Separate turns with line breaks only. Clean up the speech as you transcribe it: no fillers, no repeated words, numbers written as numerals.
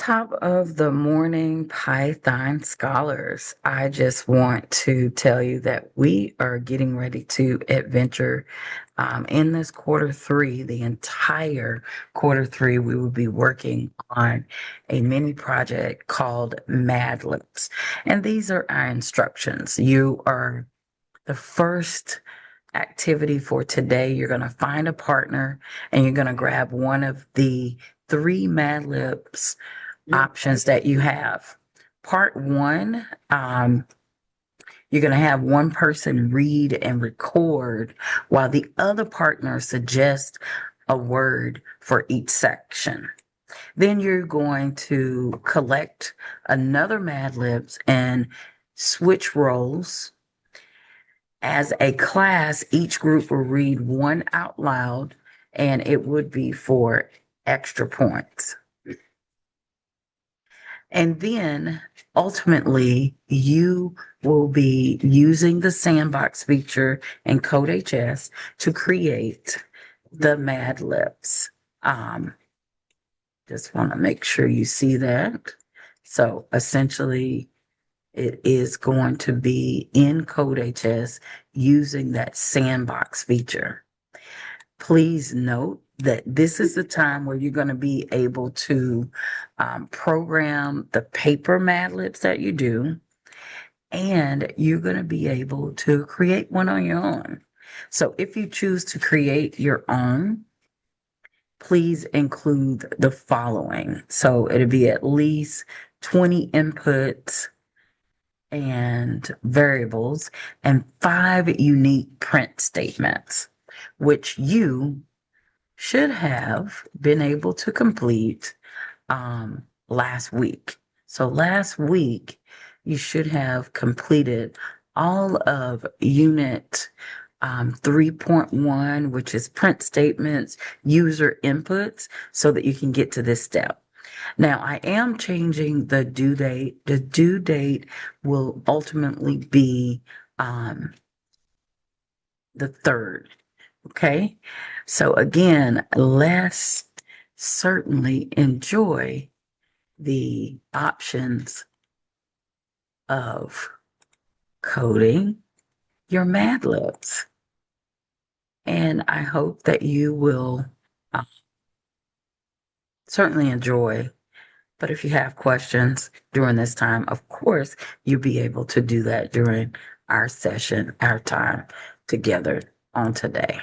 Top of the morning, Python scholars. I just want to tell you that we are getting ready to adventure in this quarter three, the entire quarter three. We will be working on a mini project called Mad Libs. And these are our instructions. You are the first activity for today. You're going to find a partner and you're going to grab one of the three Mad Libs options that you have. Part one, you're going to have one person read and record while the other partner suggests a word for each section. Then you're going to collect another Mad Libs and switch roles. As a class, each group will read one out loud, and it would be for extra points. And then ultimately, you will be using the sandbox feature in CodeHS to create the Mad Libs. Just want to make sure you see that. So essentially, it is going to be in CodeHS using that sandbox feature. Please note that this is the time where you're going to be able to program the paper Mad Libs that you do, and you're going to be able to create one on your own. So if you choose to create your own, please include the following. So it'll be at least 20 inputs and variables and 5 unique print statements, which you should have been able to complete last week. So last week, you should have completed all of unit 3.1, which is print statements, user inputs, so that you can get to this step. Now, I am changing the due date. The due date will ultimately be the 3rd. Okay? So again, let's certainly enjoy the options of coding your Mad Libs. And I hope that you will certainly enjoy. But if you have questions during this time, of course, you'll be able to do that during our session, our time together on today.